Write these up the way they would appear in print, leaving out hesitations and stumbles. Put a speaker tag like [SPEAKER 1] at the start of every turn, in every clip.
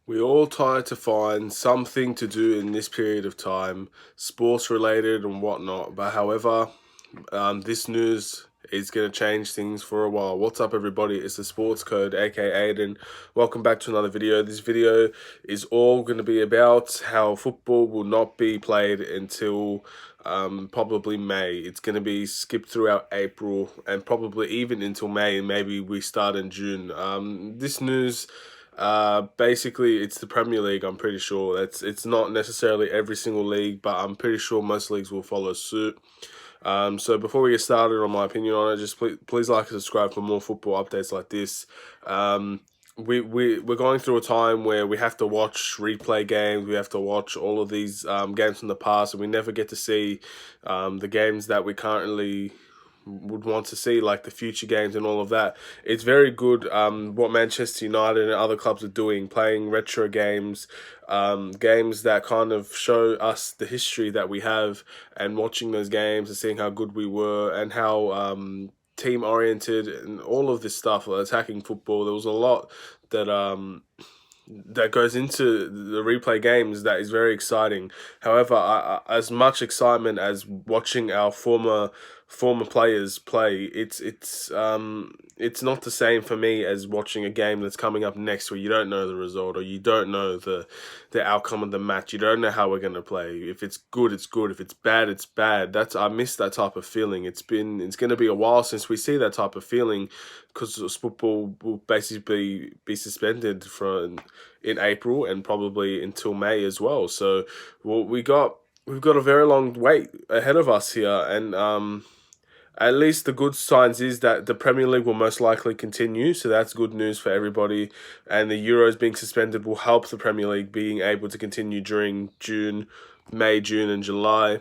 [SPEAKER 1] We all try to find something to do in this period of time, sports related and whatnot. But however, this news is going to change things for a while. What's up, everybody? It's the Sports Code, aka Aiden. Welcome back to another video. This video is all going to be about how football will not be played until probably May. It's going to be skipped throughout April and probably even until May, and maybe we start in June. This news. Basically, it's the Premier League. I'm pretty sure it's not necessarily every single league, but I'm pretty sure most leagues will follow suit. So before we get started on my opinion on it, just please like and subscribe for more football updates like this. We're going through a time where we have to watch replay games. We have to watch all of these games from the past, and we never get to see the games that we currently would want to see, like the future games and all of that. It's very good what Manchester United and other clubs are doing, playing retro games, games that kind of show us the history that we have, and watching those games and seeing how good we were and how team oriented and all of this stuff, attacking football. There was a lot that that goes into the replay games that is very exciting. However, as much excitement as watching our former players play, it's not the same for me as watching a game that's coming up next where you don't know the result, or you don't know the outcome of the match. You don't know how we're going to play. If it's good, it's good. If it's bad, it's bad. I miss that type of feeling. It's going to be a while since we see that type of feeling, because football will basically be suspended in April and probably until May as well. So we've got a very long wait ahead of us here, and at least the good signs is that the Premier League will most likely continue, so that's good news for everybody. And the Euros being suspended will help the Premier League being able to continue during May, June, and July.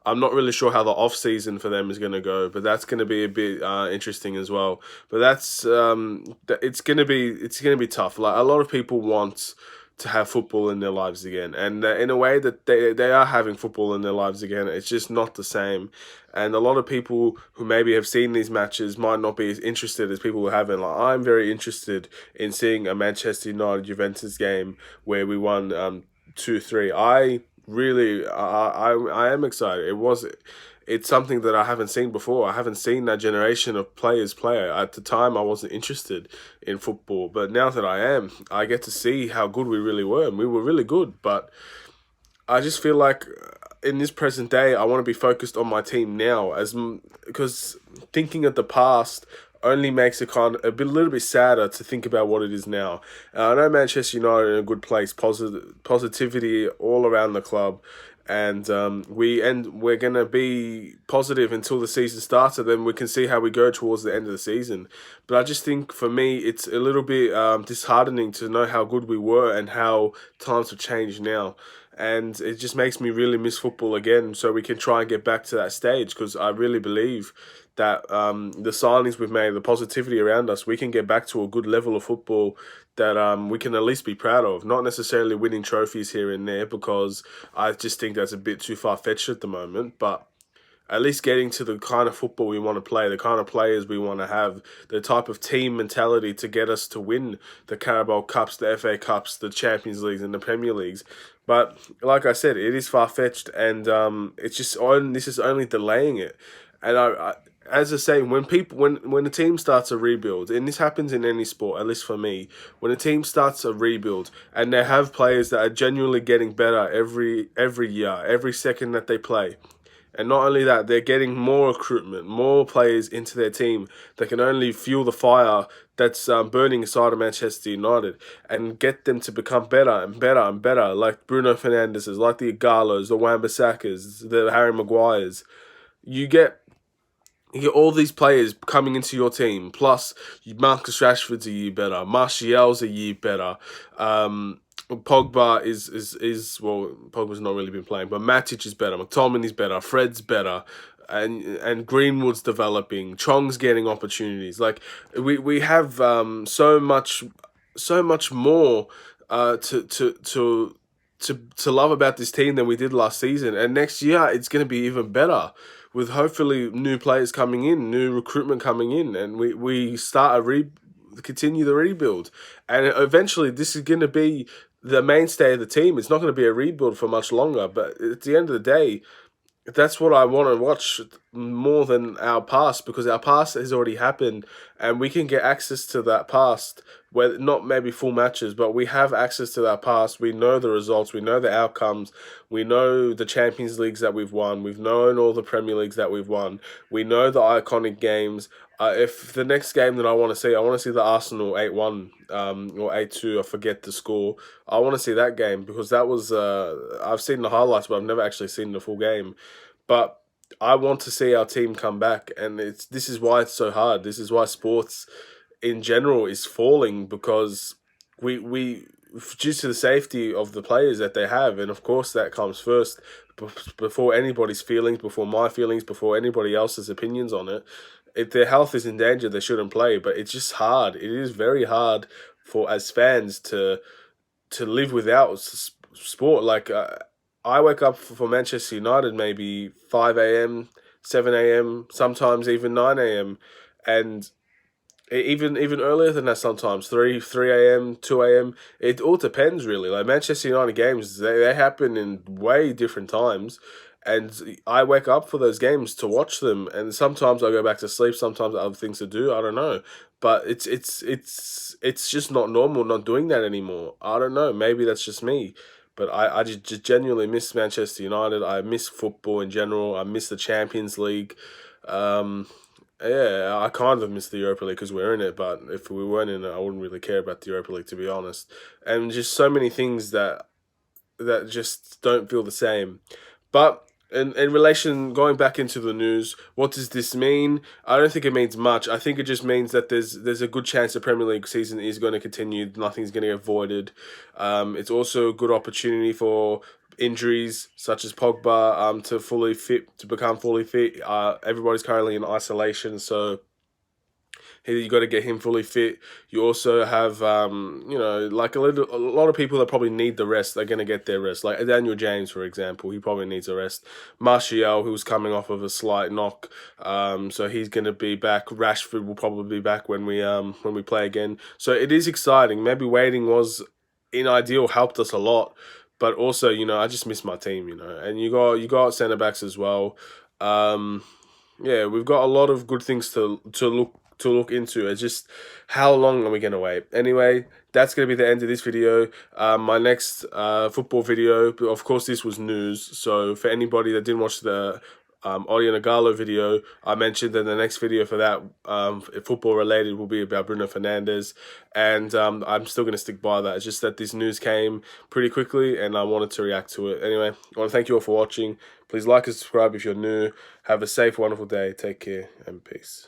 [SPEAKER 1] I'm not really sure how the off season for them is going to go, but that's going to be a bit interesting as well. But it's going to be tough. Like, a lot of people want to have football in their lives again, and in a way that they are having football in their lives again. It's just not the same, and a lot of people who maybe have seen these matches might not be as interested as people who haven't. Like, I'm very interested in seeing a Manchester United Juventus game where we won 2-3. I am excited. It's something that I haven't seen before. I haven't seen that generation of players play. At the time, I wasn't interested in football, but now that I am, I get to see how good we really were, and we were really good. But I just feel like in this present day, I want to be focused on my team now, because thinking of the past only makes it a little bit sadder to think about what it is now. I know Manchester United are in a good place, positivity all around the club, and we're gonna be positive until the season starts, and then we can see how we go towards the end of the season. But I just think for me, it's a little bit disheartening to know how good we were and how times have changed now. And it just makes me really miss football again, so we can try and get back to that stage, because I really believe that the signings we've made, the positivity around us, we can get back to a good level of football that we can at least be proud of. Not necessarily winning trophies here and there, because I just think that's a bit too far-fetched at the moment, but at least getting to the kind of football we want to play, the kind of players we want to have, the type of team mentality to get us to win the Carabao Cups, the FA Cups, the Champions Leagues, and the Premier Leagues. But like I said, it is far-fetched, and this is only delaying it. And as I say, when a team starts a rebuild, and this happens in any sport, at least for me, when a team starts a rebuild and they have players that are genuinely getting better every year, every second that they play. And not only that, they're getting more recruitment, more players into their team that can only fuel the fire that's burning inside of Manchester United, and get them to become better and better and better, like Bruno Fernandes's, like the Igalos, the Wan-Bissakas, the Harry Maguires. You get all these players coming into your team, plus Marcus Rashford's a year better, Martial's a year better, Pogba is well, Pogba's not really been playing, but Matic is better, McTominay's better, Fred's better, and Greenwood's developing, Chong's getting opportunities. Like, we have so much more to love about this team than we did last season, and next year it's going to be even better, with hopefully new players coming in, new recruitment coming in, and we start continue the rebuild. And eventually, this is going to be the mainstay of the team. It's not going to be a rebuild for much longer. But at the end of the day, that's what I want to watch more than our past, because our past has already happened and we can get access to that past, where not maybe full matches, but we have access to that past. We know the results, we know the outcomes, we know the Champions Leagues that we've won, we've known all the Premier Leagues that we've won, we know the iconic games. If the next game that I want to see the Arsenal 8-1 or 8-2, I forget the score. I want to see that game, because that was I've seen the highlights, but I've never actually seen the full game. But I want to see our team come back, and this is why it's so hard. This is why sports in general is falling, because we due to the safety of the players that they have, and of course that comes first before anybody's feelings, before my feelings, before anybody else's opinions on it. If their health is in danger, they shouldn't play. But it's just hard. It is very hard for as fans to live without sport. Like I wake up for Manchester United maybe 5 a.m., 7 a.m., sometimes even 9 a.m., and even earlier than that sometimes 3 a.m., 2 a.m. It all depends really. Like Manchester United games, they happen in way different times, and I wake up for those games to watch them. And sometimes I go back to sleep. Sometimes I have things to do. I don't know, but it's just not normal not doing that anymore. I don't know. Maybe that's just me. But I just genuinely miss Manchester United. I miss football in general. I miss the Champions League. Um, yeah, I kind of miss the Europa League because we're in it, but if we weren't in it, I wouldn't really care about the Europa League, to be honest. And just so many things that just don't feel the same. But in relation, going back into the news, what does this mean? I don't think it means much. I think it just means that there's a good chance the Premier League season is going to continue. Nothing's going to get avoided. It's also a good opportunity for injuries such as Pogba to become fully fit. Everybody's currently in isolation, so you got to get him fully fit. You also have, like a lot of people that probably need the rest. They're going to get their rest. Like Daniel James, for example, he probably needs a rest. Martial, who's coming off of a slight knock, so he's going to be back. Rashford will probably be back when we play again. So it is exciting. Maybe waiting was ideal, helped us a lot. But also, I just miss my team, and you got centre backs as well. Um, yeah, we've got a lot of good things to look into. It's just how long are we gonna wait? Anyway, that's gonna be the end of this video. My next football video, but of course this was news. So for anybody that didn't watch the Odion Ighalo video, I mentioned that the next video for that football related will be about Bruno Fernandes, and I'm still going to stick by that. It's just that this news came pretty quickly and I wanted to react to it. Anyway, I want to thank you all for watching. Please like and subscribe if you're new. Have a safe, wonderful day. Take care and peace.